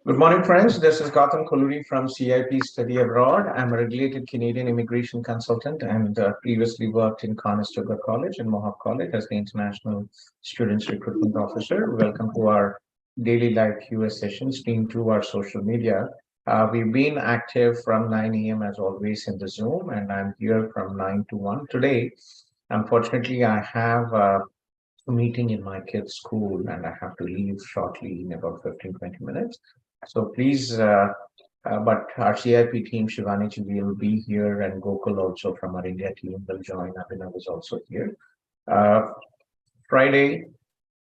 Good morning, friends. This is Gautham Kolluri from CIP Study Abroad. I'm a regulated Canadian immigration consultant and previously worked in Conestoga College and Mohawk College as the International Students Recruitment Officer. Welcome to our daily live QA session streamed to our social media. We've been active from 9 a.m. as always in the Zoom, and I'm here from 9 to 1. Today, unfortunately, I have a meeting in my kid's school and I have to leave shortly in about 15-20 minutes. So please, but our CIP team, Shivani ji will be here, and Gokul also from our India team will join. Abhinav is also here. Uh, Friday,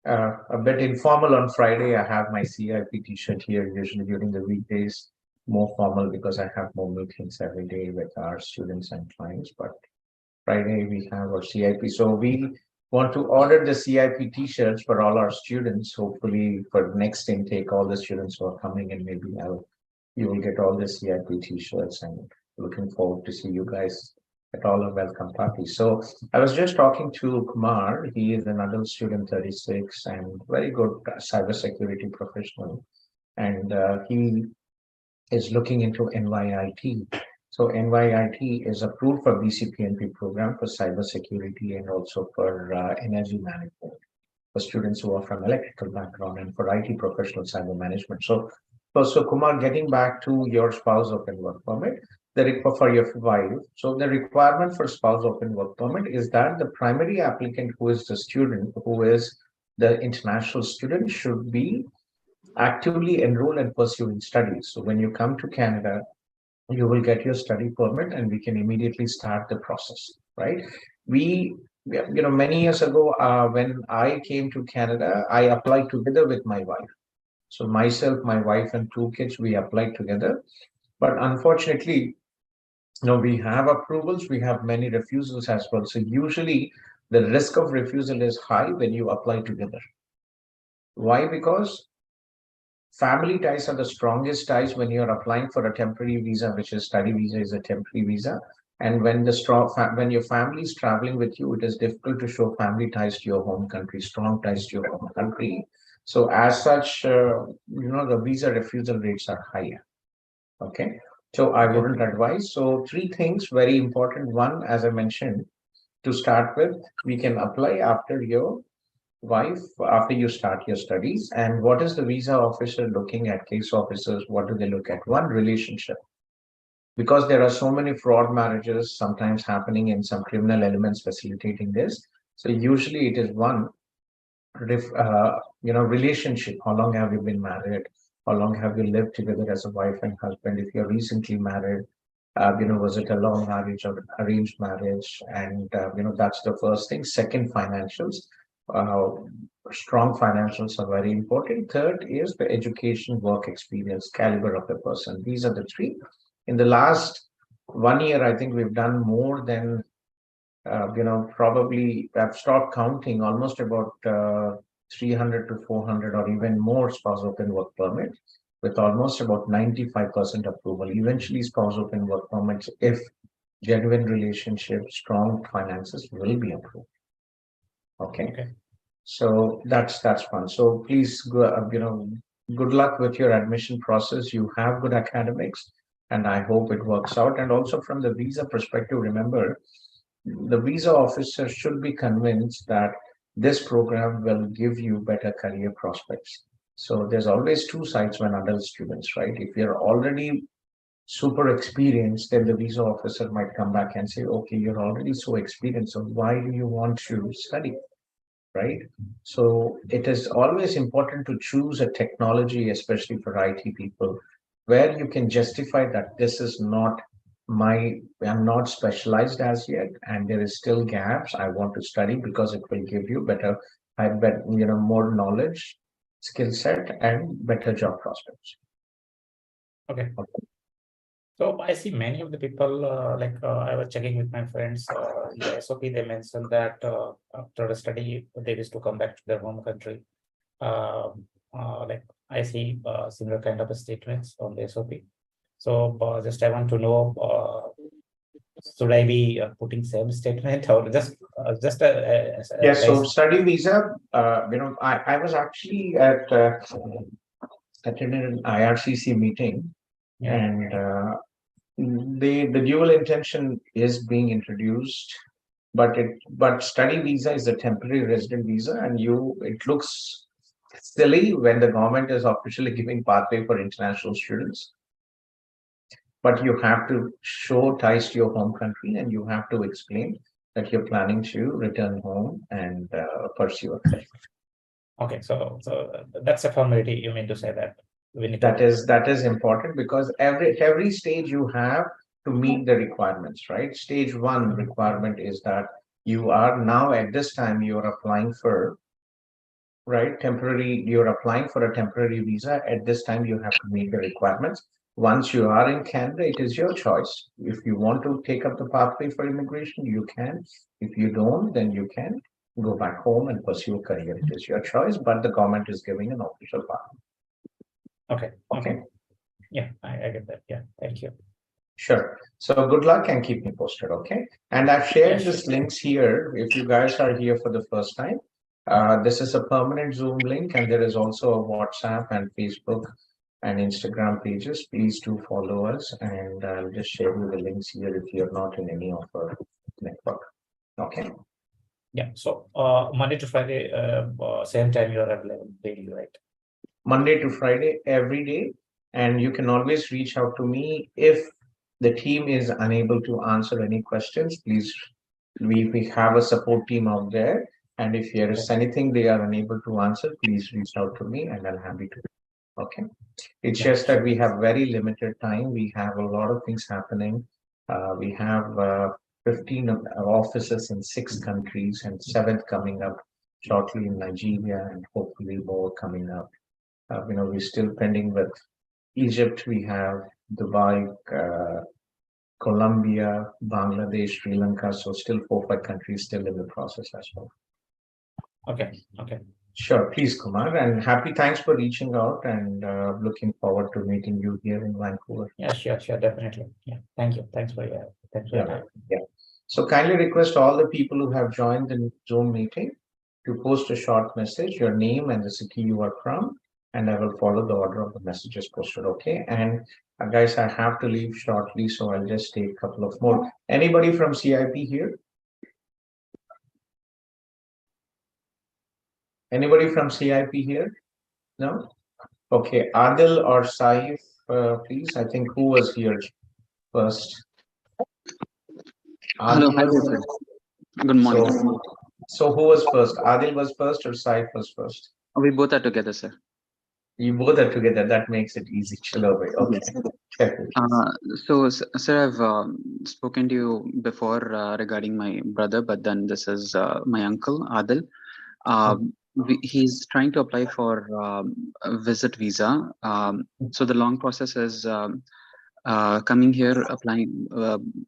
a bit informal on Friday. I have my CIP t-shirt here. Usually during the weekdays, more formal because I have more meetings every day with our students and clients. But Friday we have our CIP. So we want to order the CIP t-shirts for all our students. Hopefully for next intake, all the students who are coming and maybe you will get all the CIP t-shirts, and looking forward to see you guys at all our welcome parties. So I was just talking to Kumar. He is an adult student 36 and very good cybersecurity professional. And he is looking into NYIT. So NYIT is approved for BCPNP program for cybersecurity and also for energy management for students who are from electrical background and for IT professional cyber management. So Kumar, getting back to your spouse open work permit, for your wife. So the requirement for spouse open work permit is that the primary applicant, who is the student, who is the international student, should be actively enroll and pursuing studies. So when you come to Canada, you will get your study permit and we can immediately start the process, right? We, many years ago, when I came to Canada, I applied together with my wife. So myself, my wife, and two kids, we applied together. But unfortunately, we have approvals, we have many refusals as well. So usually the risk of refusal is high when you apply together. Why? Because family ties are the strongest ties when you're applying for a temporary visa, which is study visa is a temporary visa. And when your family is traveling with you, it is difficult to show family ties to your home country, strong ties to your home country. So as such, the visa refusal rates are higher. Okay. So I Okay. wouldn't advise. So three things very important. One, as I mentioned, to start with, we can apply after your wife, after you start your studies. And what is the visa officer looking at? Case officers, what do they look at? One, relationship, because there are so many fraud marriages sometimes happening and some criminal elements facilitating this. So usually it is one, relationship. How long have you been married? How long have you lived together as a wife and husband? If you're recently married, was it a long marriage or arranged marriage? And that's the first thing. Second, financials. Uh, Strong financials are very important. Third is the education, work experience, caliber of the person. These are the three. In the last 1 year, I think we've done more than probably I've stopped counting, almost about 300 to 400 or even more spouse open work permits with almost about 95% approval. Eventually, spouse open work permits, if genuine relationships, strong finances, will be approved. Okay. Okay. So that's fun. So please go, good luck with your admission process. You have good academics, and I hope it works out. And also from the visa perspective, remember, the visa officer should be convinced that this program will give you better career prospects. So there's always two sides when adult students, right? If you're already super experienced, then the visa officer might come back and say, okay, you're already so experienced, so why do you want to study? Right? So it is always important to choose a technology, especially for IT people, where you can justify that this is not I'm not specialized as yet, and there is still gaps. I want to study because it will give you better, I bet, more knowledge, skill set, and better job prospects. Okay. So I see many of the people, I was checking with my friends, in the SOP, they mentioned that after the study, they wish to come back to their home country. I see similar kind of statements on the SOP. So just I want to know, should I be putting same statement or just Yes, so study visa, I was actually at attended an IRCC meeting, Yeah. and the dual intention is being introduced, but study visa is a temporary resident visa, and it looks silly when the government is officially giving pathway for international students. But you have to show ties to your home country, and you have to explain that you're planning to return home and pursue a career. Okay, so that's a formality. You mean to say that we need that is important, because every stage you have to meet the requirements, right? Stage one requirement is that you are now at this time you are applying for, right, temporary, you're applying for a temporary visa. At this time you have to meet the requirements. Once you are in Canada, it is your choice. If you want to take up the pathway for immigration, you can. If you don't, then you can go back home and pursue a career. It is your choice, but the government is giving an official path. Okay. Yeah, I get that. Yeah, thank you. Sure. So good luck and keep me posted, okay? And I've shared this links here. If you guys are here for the first time, this is a permanent Zoom link, and there is also a WhatsApp and Facebook and Instagram pages. Please do follow us, and I'll just share you the links here if you're not in any of our network. Okay. Yeah. So Monday to Friday, same time you are available daily, right? Monday to Friday, every day, and you can always reach out to me if the team is unable to answer any questions. Please, we have a support team out there, and if there is anything they are unable to answer, please reach out to me and I'll happy to. Okay. It's just that we have very limited time. We have a lot of things happening. We have 15 offices in 6 countries, and 7th coming up shortly in Nigeria, and hopefully more coming up. We're still pending with Egypt. We have Dubai, Colombia, Bangladesh, Sri Lanka. So still 4 or 5 countries still in the process as well. Okay. Sure, please, Kumar, and thanks for reaching out, and looking forward to meeting you here in Vancouver. Yeah, sure, definitely. Yeah, thank you. Thanks for your time. Yeah. So kindly request all the people who have joined the Zoom meeting to post a short message, your name and the city you are from, and I will follow the order of the messages posted. Okay. And guys, I have to leave shortly, so I'll just take a couple of more. Anybody from CIP here? Anybody from CIP here? No? Okay. Adil or Saif, please. I think who was here first? Hello, hi there, sir. Good morning. So who was first? Adil was first or Saif was first? We both are together, sir. You both are together. That makes it easy. Okay. So, sir, I've spoken to you before regarding my brother, but then this is my uncle, Adil. He's trying to apply for a visit visa. So the long process is coming here, applying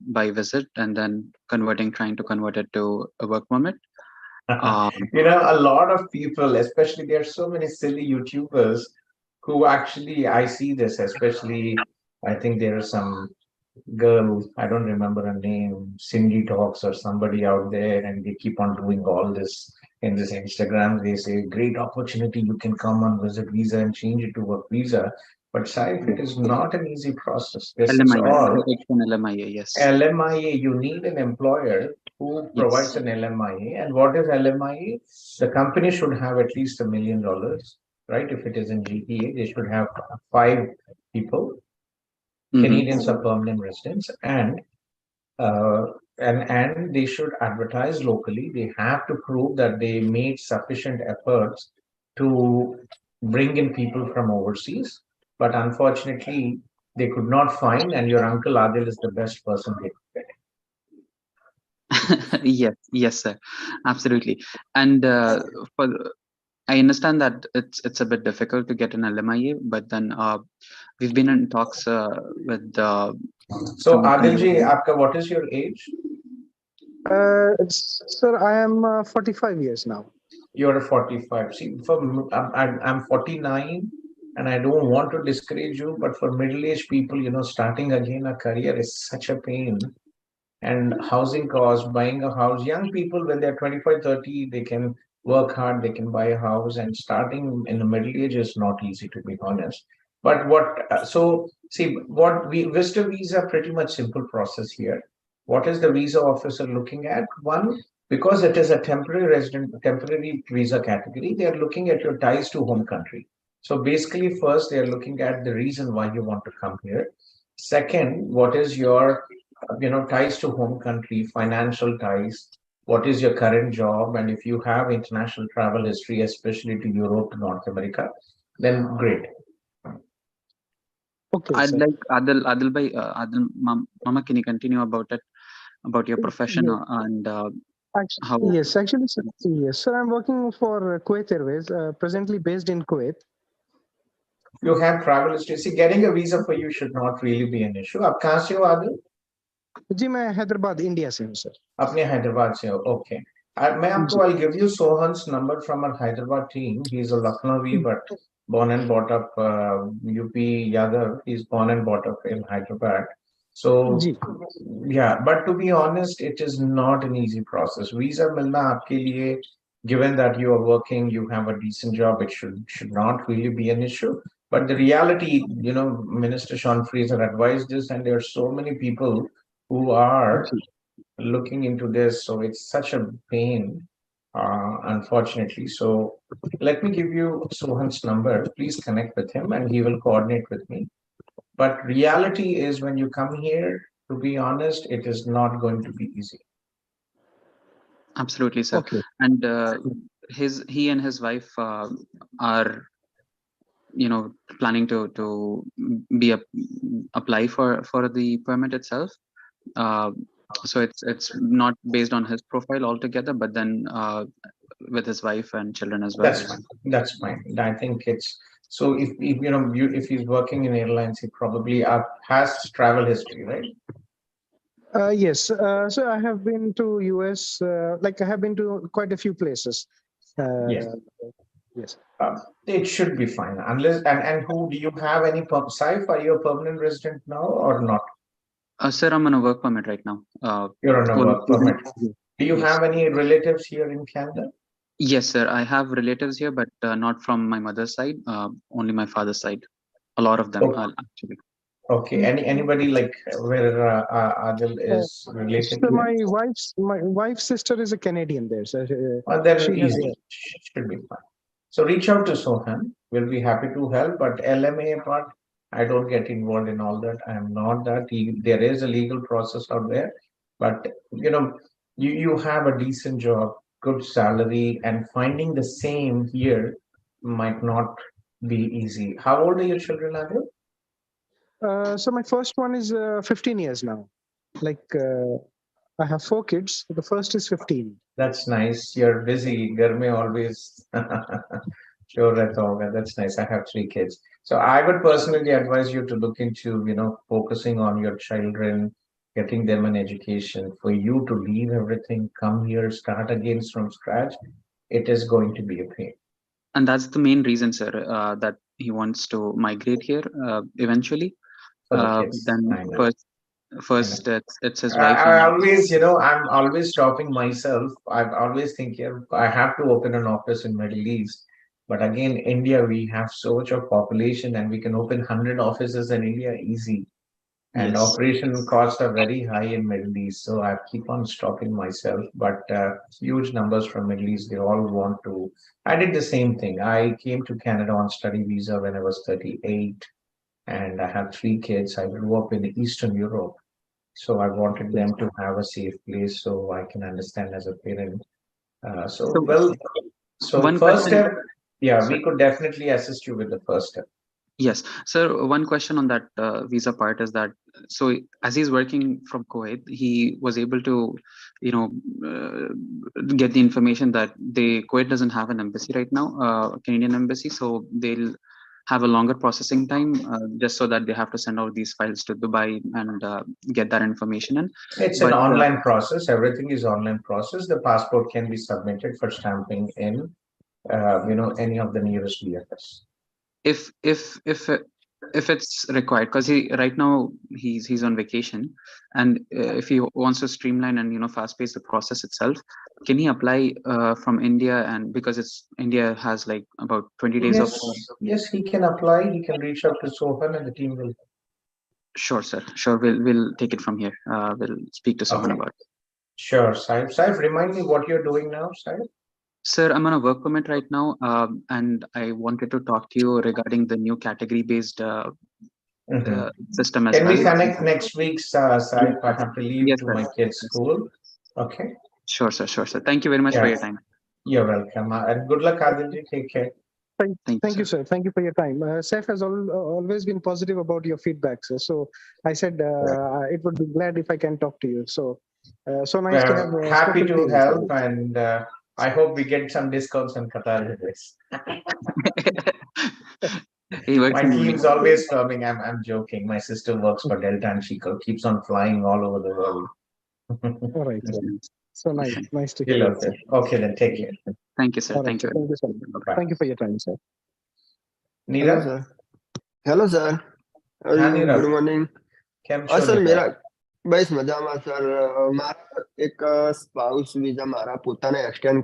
by visit, and then trying to convert it to a work permit. A lot of people, especially there are so many silly YouTubers who actually, I see this, especially, I think there is some girl, I don't remember her name, Cindy Talks or somebody out there, and they keep on doing all this in this Instagram. They say, great opportunity, you can come on visit visa and change it to work visa. But Saif, it is not an easy process. This is all LMIA, yes. LMIA, you need an employer who provides an LMIA. And what is LMIA? The company should have at least $1 million, right? If it is in GTA, they should have 5 people. Canadians are permanent residents, and they should advertise locally. They have to prove that they made sufficient efforts to bring in people from overseas. But unfortunately, they could not find, and your uncle Adil is the best person they could get. Yes, sir, absolutely. And I understand that it's a bit difficult to get an LMIA, but then we've been in talks with. So Adilji, what is your age? Sir, I am 45 years now. You're 45. See, I'm 49, and I don't want to discourage you, but for middle-aged people, starting again a career is such a pain. And housing costs, buying a house, young people, when they're 25, 30, they can work hard, they can buy a house, and starting in the middle age is not easy, to be honest. But so see, what visitor visa, pretty much simple process here. What is the visa officer looking at? One, because it is a temporary visa category, they are looking at your ties to home country. So basically, first, they are looking at the reason why you want to come here. Second, what is your, ties to home country, financial ties, what is your current job, and if you have international travel history, especially to Europe, to North America, then great. Okay, I'd sir. like Adil, Mama, can you continue about it, about your profession Yes. and how? Yes, actually, sir, yes, sir. I'm working for Kuwait Airways, presently based in Kuwait. You have travel history. See, getting a visa for you should not really be an issue. आप कहाँ से हो आदिल? जी मैं Hyderabad India से हूँ sir. अपने हैदराबाद से हो. Okay. मैं आपको, I'll give you Sohan's number from our Hyderabad team. He's a Lucknowi, but born and brought up UP Yadav. He's born and brought up in Hyderabad. So ji. yeah, but to be honest, it is not an easy process. Visa मिलना आपके लिए, given that you are working, you have a decent job, it should not really be an issue. But the reality, Minister Sean Fraser advised this, and there are so many people who are looking into this. So it's such a pain, unfortunately. So let me give you Sohan's number. Please connect with him and he will coordinate with me. But reality is, when you come here, to be honest, it is not going to be easy. Absolutely, sir. Okay. And he and his wife are, planning to apply for the permit itself. So it's not based on his profile altogether, but then with his wife and children as well. That's fine. That's fine. I think it's so. If he's working in airlines, he probably has travel history, right? Yes. So I have been to US. Like I have been to quite a few places. Yes. Yes. It should be fine, unless and who do you have any Saif? Are you a permanent resident now or not? Sir, I'm on a work permit right now. You're on a work permit. Do you Yes. have any relatives here in Canada? Yes, sir. I have relatives here, but not from my mother's side. Only my father's side. A lot of them, actually. Okay. Anybody like where Adil is related So to? my wife's sister is a Canadian there. So Then she has easy. Should be fine. So reach out to Sohan. We'll be happy to help. But LMA part, I don't get involved in all that. I'm not that. There is a legal process out there, but you have a decent job, good salary, and finding the same here might not be easy. How old are your children, Adil? So my first one is 15 years now. Like I have 4 kids. The first is 15. That's nice. You're busy. घर में always sure रहता होगा. That's nice. I have 3 kids. So I would personally advise you to look into, focusing on your children, getting them an education. For you to leave everything, come here, start again from scratch, it is going to be a pain. And that's the main reason, sir, that he wants to migrate here eventually. For the kids. Then first it's his wife. I always, I'm always stopping myself. I'm always thinking I have to open an office in Middle East. But again, India, we have so much of population and we can open 100 offices in India easy. And Yes. operation costs are very high in Middle East. So I keep on stopping myself. But huge numbers from Middle East, they all want to. I did the same thing. I came to Canada on study visa when I was 38. And I have 3 kids. I grew up in Eastern Europe. So I wanted them to have a safe place so I can understand as a parent. So one first question, step, we could definitely assist you with the first step. Yes, sir. One question on that visa part is that, so as he's working from Kuwait, he was able to, get the information that Kuwait doesn't have an embassy right now, Canadian embassy, so they'll have a longer processing time just so that they have to send out these files to Dubai and get that information in. It's an online process. Everything is online process. The passport can be submitted for stamping in, any of the nearest DFS. If if it's required, because right now he's on vacation, and if he wants to streamline and fast pace the process itself, can he apply from India? And because India has like about 20 days of. Yes, he can apply. He can reach out to Sohan and the team will. Sure, sir. Sure, we'll take it from here. We'll speak to Sohan about it. Sure, Saib. Saib, remind me what you're doing now, Saib. Sir, I'm on a work permit right now, and I wanted to talk to you regarding the new category-based system as Can well. we connect next week, Saib? I have to leave Yes, to sir. my kids' school. Okay. Sure, sir. Sure, sir. Thank you very much for your time. You're welcome. And good luck, Adilji. Take care. Thank you, sir. Thank you for your time. Saif has always been positive about your feedback, sir. So I said it would be glad if I can talk to you. So nice to have. Happy to help, and I hope we get some discounts on Qatar Airways. My team's always filming. I'm joking. My sister works for Delta, and she keeps on flying all over the world. All right, sir. So nice to hear that, sir. Okay, then take care. Thank you, sir. All right, Thank you. Thank you, sir. Thank you for your time, sir. Neera? Hello, sir. Good morning. Sir मेरा बस મજામાં sir મારા એક spouse visa મારા પોતાને extend